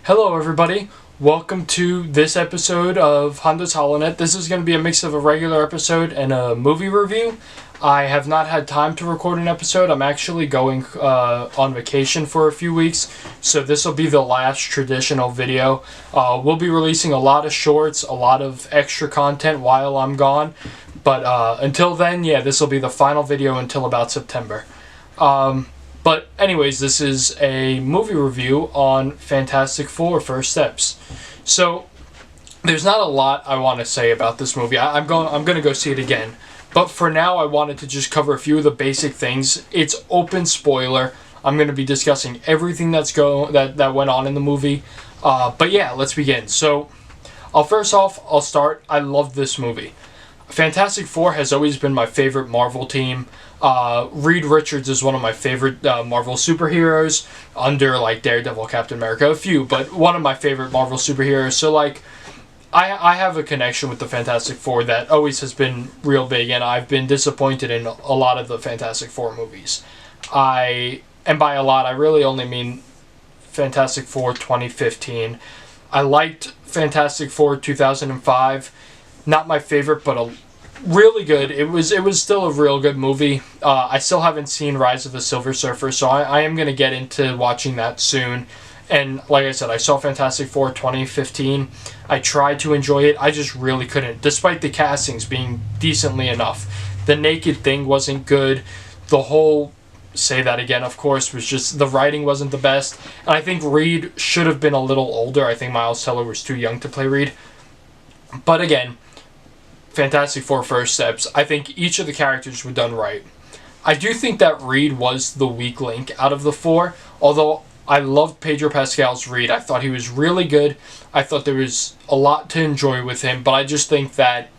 Hello everybody, welcome to this episode of Honda's HoloNet. This is going to be a mix of a regular episode and a movie review. I have not had time to record an episode. I'm actually going on vacation for a few weeks, so this will be the last traditional video. We'll be releasing a lot of shorts, a lot of extra content while I'm gone, but until then, yeah, this will be the final video until about September. But anyways, this is a movie review on Fantastic Four: First Steps. So there's not a lot I want to say about this movie. I'm going to go see it again. But for now, I wanted to just cover a few of the basic things. It's open spoiler. I'm going to be discussing everything that went on in the movie. But yeah, let's begin. So I'll start. I love this movie. Fantastic Four has always been my favorite Marvel team. Reed Richards is one of my favorite Marvel superheroes, under like Daredevil, Captain America, a few, but one of my favorite Marvel superheroes. So like, I have a connection with the Fantastic Four that always has been real big, and I've been disappointed in a lot of the Fantastic Four movies. And by a lot, I really only mean Fantastic Four 2015. I liked Fantastic Four 2005. Not my favorite, but really good. It was still a real good movie. I still haven't seen Rise of the Silver Surfer, so I am going to get into watching that soon. And like I said, I saw Fantastic Four 2015. I tried to enjoy it. I just really couldn't, despite the castings being decently enough. The Naked Thing wasn't good. The whole, say that again, of course, was just, the writing wasn't the best. And I think Reed should have been a little older. I think Miles Teller was too young to play Reed. But again, Fantastic Four: First Steps, I think each of the characters were done right. I do think that Reed was the weak link out of the four, although I loved Pedro Pascal's Reed. I thought he was really good. I thought there was a lot to enjoy with him, but I just think that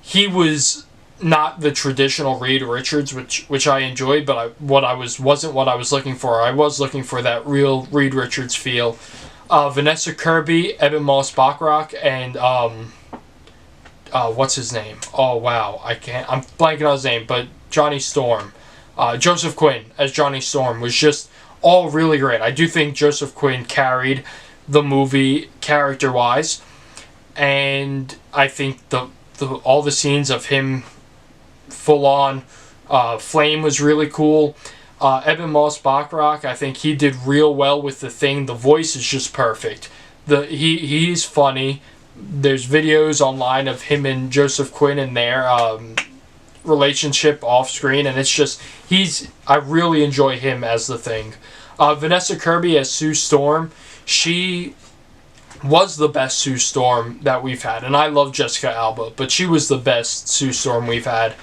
he was not the traditional Reed Richards, which I enjoyed, but wasn't what I was looking for. I was looking for that real Reed Richards feel. Vanessa Kirby, Ebon Moss-Bachrach, and what's his name? Oh wow, I'm blanking on his name, but Johnny Storm, Joseph Quinn as Johnny Storm was just all really great. I do think Joseph Quinn carried the movie character-wise, and I think all the scenes of him full-on flame was really cool. Ebon Moss-Bachrach, I think he did real well with the Thing. The voice is just perfect. He's funny. There's videos online of him and Joseph Quinn in their relationship off screen, and it's just, I really enjoy him as the Thing. Vanessa Kirby as Sue Storm, she was the best Sue Storm that we've had, and I love Jessica Alba, but she was the best Sue Storm we've had,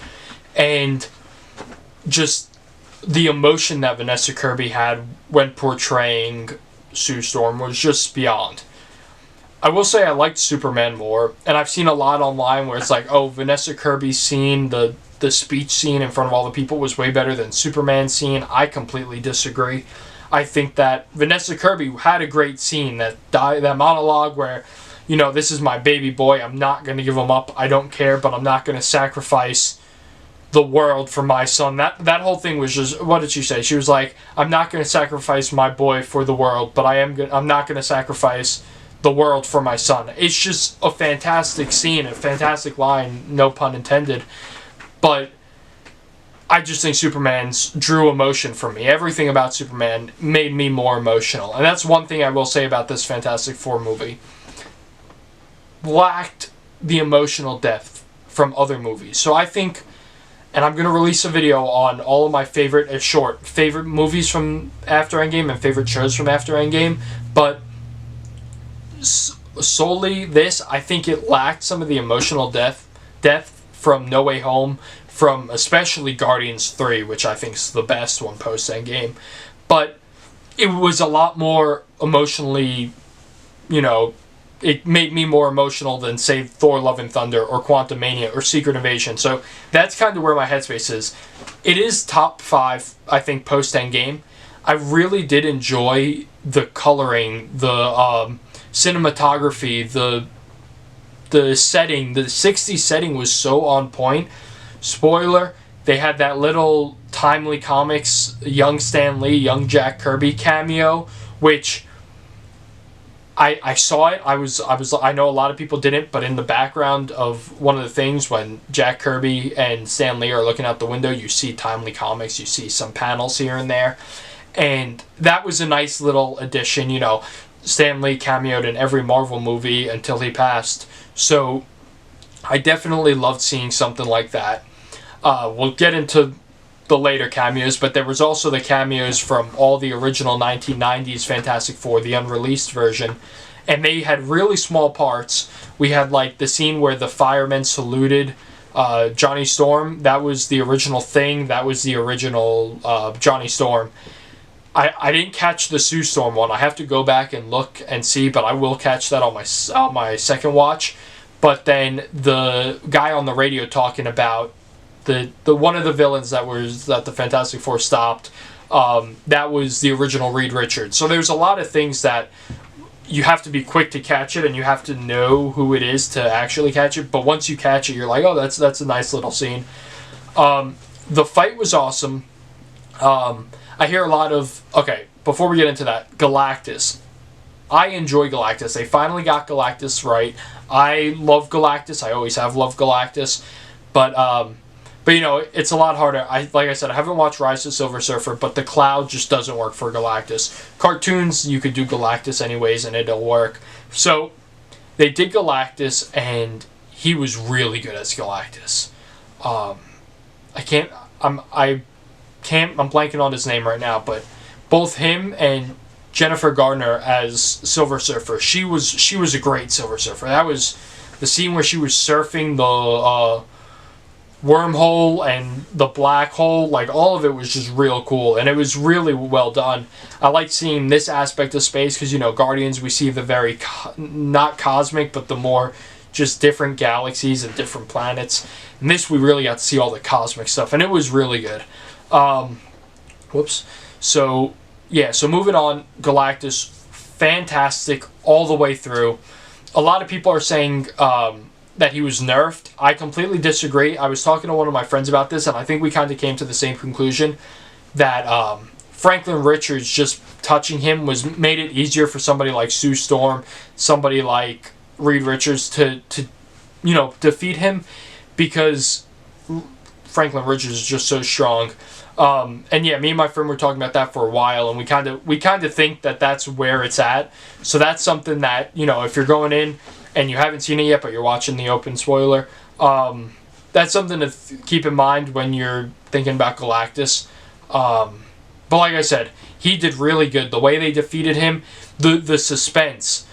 and just the emotion that Vanessa Kirby had when portraying Sue Storm was just beyond. I will say I liked Superman more, and I've seen a lot online where it's like, oh, Vanessa Kirby's scene, the speech scene in front of all the people was way better than Superman's scene. I completely disagree. I think that Vanessa Kirby had a great scene, that monologue where, you know, this is my baby boy, I'm not going to give him up, I don't care, but I'm not going to sacrifice the world for my son. That whole thing was just, what did she say? She was like, I'm not going to sacrifice my boy for the world, but I'm not going to sacrifice the world for my son. It's just a fantastic scene, a fantastic line, no pun intended. But I just think Superman's drew emotion from me. Everything about Superman made me more emotional. And that's one thing I will say about this Fantastic Four movie. Lacked the emotional depth from other movies. So I think, and I'm going to release a video on all of my favorite movies from after Endgame and favorite shows from after Endgame, but solely this, I think it lacked some of the emotional depth from No Way Home, from especially Guardians 3, which I think is the best one post Endgame. But it was a lot more emotionally, you know, it made me more emotional than, say, Thor: Love and Thunder or Quantumania or Secret Invasion. So that's kind of where my headspace is. It is top 5, I think, post Endgame. I really did enjoy the coloring, the cinematography, the setting. The 60s setting was so on point. Spoiler, they had that little Timely Comics young Stan Lee, young Jack Kirby cameo, which I saw it. I know a lot of people didn't, but in the background of one of the things when Jack Kirby and Stan Lee are looking out the window, you see Timely Comics, you see some panels here and there. And that was a nice little addition, you know. Stan Lee cameoed in every Marvel movie until he passed. So I definitely loved seeing something like that. We'll get into the later cameos, but there was also the cameos from all the original 1990s Fantastic Four, the unreleased version, and they had really small parts. We had like the scene where the firemen saluted Johnny Storm. That was the original thing. That was the original Johnny Storm. I didn't catch the Sue Storm one. I have to go back and look and see, but I will catch that on my second watch. But then the guy on the radio talking about the one of the villains that the Fantastic Four stopped, that was the original Reed Richards. So there's a lot of things that you have to be quick to catch it, and you have to know who it is to actually catch it. But once you catch it, you're like, oh, that's a nice little scene. The fight was awesome. I hear a lot of... Okay, before we get into that, Galactus. I enjoy Galactus. They finally got Galactus right. I love Galactus. I always have loved Galactus. But you know, it's a lot harder. Like I said, I haven't watched Rise of Silver Surfer, but the Cloud just doesn't work for Galactus. Cartoons, you could do Galactus anyways, and it'll work. So, they did Galactus, and he was really good as Galactus. I'm blanking on his name right now, but both him and Jennifer Gardner as Silver Surfer, she was a great Silver Surfer. That was the scene where she was surfing the wormhole and the black hole. Like, all of it was just real cool, and it was really well done. I like seeing this aspect of space because, you know, Guardians, we see the very not cosmic, but the more just different galaxies and different planets. And this, we really got to see all the cosmic stuff, and it was really good. So moving on, Galactus, fantastic all the way through. A lot of people are saying that he was nerfed. I completely disagree. I was talking to one of my friends about this, and I think we kind of came to the same conclusion, that Franklin Richards just touching him made it easier for somebody like Sue Storm, somebody like Reed Richards to defeat him, because Franklin Richards is just so strong. And yeah, me and my friend were talking about that for a while, and we kind of think that that's where it's at. So that's something that, you know, if you're going in and you haven't seen it yet, but you're watching the open spoiler, that's something to keep in mind when you're thinking about Galactus. But like I said, he did really good. The way they defeated him, the suspense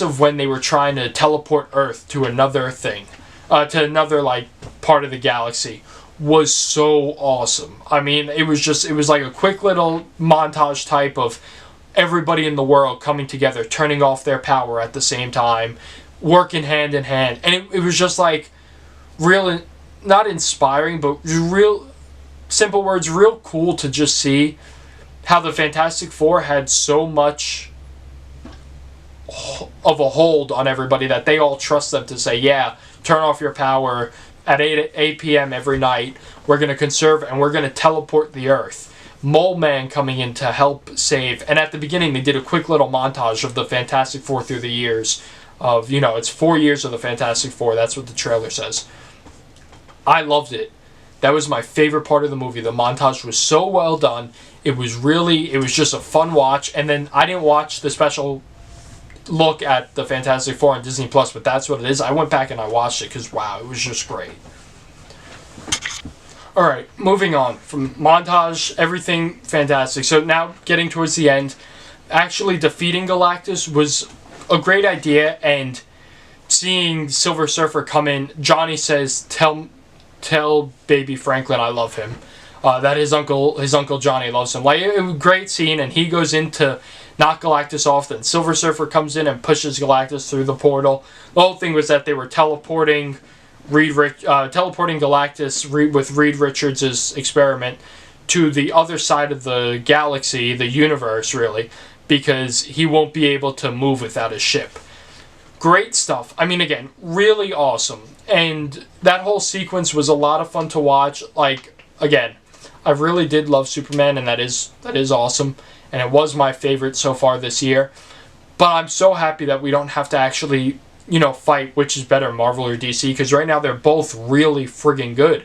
of when they were trying to teleport Earth to another thing, to another like part of the galaxy, was so awesome. I mean, it was like a quick little montage type of everybody in the world coming together, turning off their power at the same time, working hand in hand. And it was just like real, not inspiring, but real, simple words, real cool to just see how the Fantastic Four had so much of a hold on everybody that they all trust them to say, yeah, turn off your power at 8 p.m. every night. We're going to conserve, and we're going to teleport the Earth. Mole Man coming in to help save. And at the beginning, they did a quick little montage of the Fantastic Four through the years. Of, you know, it's 4 years of the Fantastic Four. That's what the trailer says. I loved it. That was my favorite part of the movie. The montage was so well done. It was just a fun watch. And then I didn't watch the special look at the Fantastic Four on Disney Plus, but that's what it is. I went back and I watched it because, wow, it was just great. Alright, moving on. From montage, everything fantastic. So now, getting towards the end, actually defeating Galactus was a great idea, and seeing Silver Surfer come in, Johnny says, tell baby Franklin I love him. That his uncle Johnny loves him. Like, it was a great scene, and he goes in to knock Galactus off, then Silver Surfer comes in and pushes Galactus through the portal. The whole thing was that they were teleporting Galactus with Reed Richards' experiment to the other side of the galaxy, the universe, really, because he won't be able to move without his ship. Great stuff. I mean, again, really awesome. And that whole sequence was a lot of fun to watch. Like, again, I really did love Superman, and that is awesome. And it was my favorite so far this year. But I'm so happy that we don't have to actually, fight which is better, Marvel or DC, because right now they're both really friggin' good.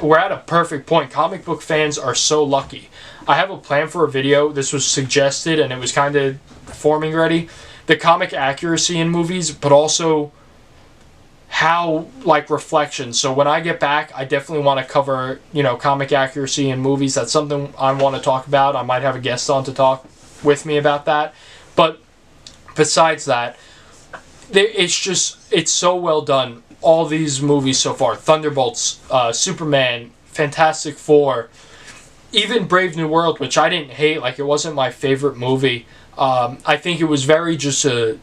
We're at a perfect point. Comic book fans are so lucky. I have a plan for a video. This was suggested and it was kind of forming ready. The comic accuracy in movies, but also how, like, reflections. So when I get back, I definitely want to cover, comic accuracy in movies. That's something I want to talk about. I might have a guest on to talk with me about that. But besides that, it's so well done. All these movies so far, Thunderbolts, Superman, Fantastic Four, even Brave New World, which I didn't hate, like, it wasn't my favorite movie. I think it was very just a,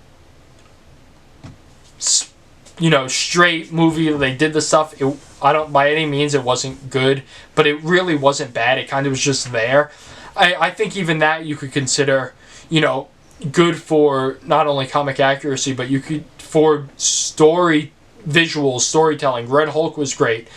straight movie. They did the stuff. I don't, by any means, it wasn't good, but it really wasn't bad. It kind of was just there. I think even that you could consider, good for not only comic accuracy, but you could for visual storytelling. Red Hulk was great.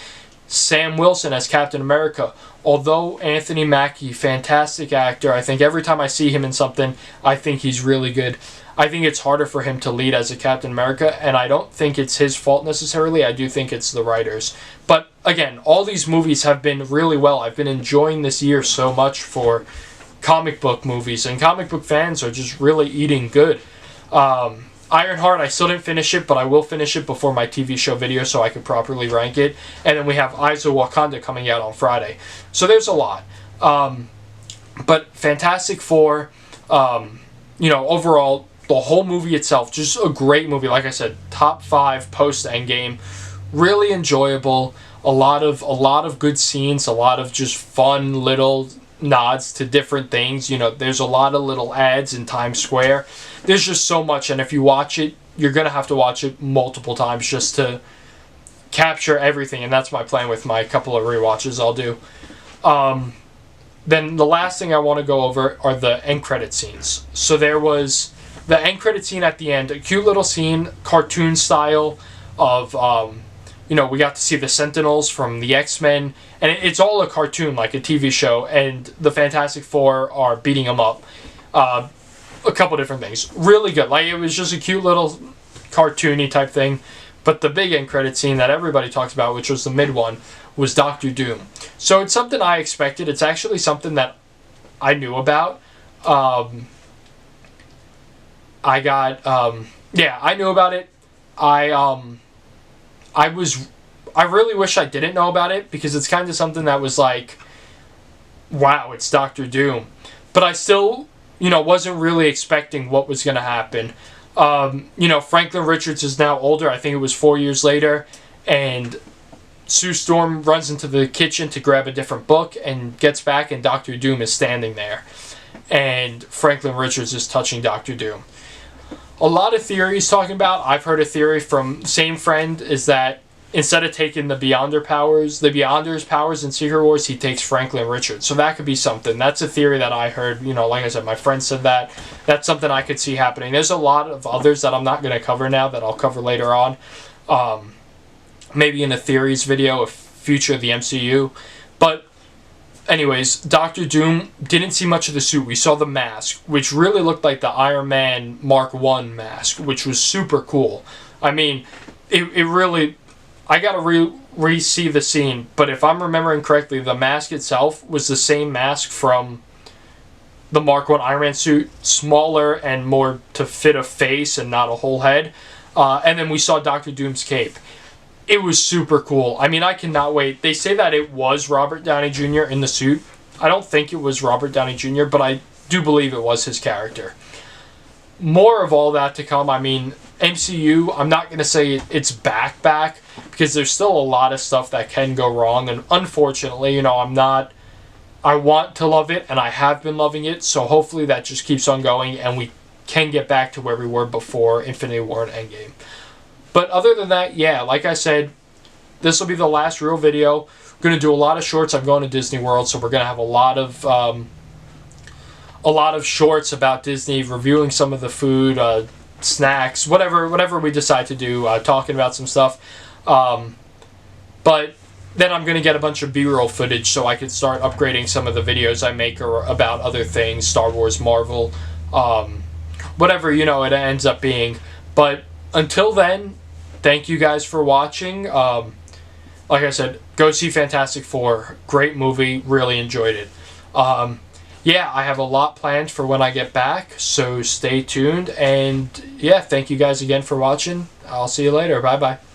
Sam Wilson as Captain America. Although Anthony Mackie, fantastic actor, I think every time I see him in something, I think he's really good. I think it's harder for him to lead as a Captain America, and I don't think it's his fault necessarily. I do think it's the writers. But again, all these movies have been really well. I've been enjoying this year so much for comic book movies, and comic book fans are just really eating good. Ironheart, I still didn't finish it, but I will finish it before my TV show video so I could properly rank it. And then we have Eyes of Wakanda coming out on Friday. So there's a lot. But Fantastic Four, overall, the whole movie itself, just a great movie. Like I said, top 5 post-Endgame. Really enjoyable. A lot of good scenes, a lot of just fun little nods to different things. There's a lot of little ads in Times Square. There's just so much, and if you watch it, you're going to have to watch it multiple times just to capture everything, and that's my plan with my couple of rewatches I'll do. Then the last thing I want to go over are the end credit scenes. So there was the end credit scene at the end, a cute little scene, cartoon style of, we got to see the Sentinels from the X-Men, and it's all a cartoon, like a TV show, and the Fantastic Four are beating them up. A couple different things. Really good. Like, it was just a cute little cartoony type thing. But the big end credit scene that everybody talks about, which was the mid one, was Doctor Doom. So it's something I expected. It's actually something that I knew about. I knew about it. I really wish I didn't know about it, because it's kind of something that was like, wow, it's Doctor Doom. But I still, wasn't really expecting what was going to happen. Franklin Richards is now older. I think it was 4 years later. And Sue Storm runs into the kitchen to grab a different book and gets back, and Doctor Doom is standing there. And Franklin Richards is touching Doctor Doom. A lot of theories talking about, I've heard a theory from same friend, is that instead of taking the Beyonder's powers in Secret Wars, he takes Franklin Richards. So that could be something. That's a theory that I heard. Like I said, my friend said that. That's something I could see happening. There's a lot of others that I'm not going to cover now that I'll cover later on. Maybe in a theories video, a future of the MCU. But anyways, Doctor Doom, didn't see much of the suit. We saw the mask, which really looked like the Iron Man Mark I mask, which was super cool. I mean, it really... I gotta re-see the scene, but if I'm remembering correctly, the mask itself was the same mask from the Mark I Iron Man suit, smaller and more to fit a face and not a whole head. And then we saw Doctor Doom's cape. It was super cool. I mean, I cannot wait. They say that it was Robert Downey Jr. in the suit. I don't think it was Robert Downey Jr., but I do believe it was his character. More of all that to come. I mean, MCU, I'm not going to say it's back, because there's still a lot of stuff that can go wrong, and unfortunately, I want to love it, and I have been loving it, so hopefully that just keeps on going, and we can get back to where we were before Infinity War and Endgame. But other than that, yeah, like I said, this will be the last real video. We're going to do a lot of shorts. I'm going to Disney World, so we're going to have a lot of shorts about Disney, reviewing some of the food, snacks, whatever we decide to do, talking about some stuff. But then I'm going to get a bunch of B-roll footage so I can start upgrading some of the videos I make about other things, Star Wars, Marvel, whatever, it ends up being. But until then, thank you guys for watching. Like I said, go see Fantastic Four. Great movie. Really enjoyed it. Yeah, I have a lot planned for when I get back, so stay tuned. And yeah, thank you guys again for watching. I'll see you later. Bye-bye.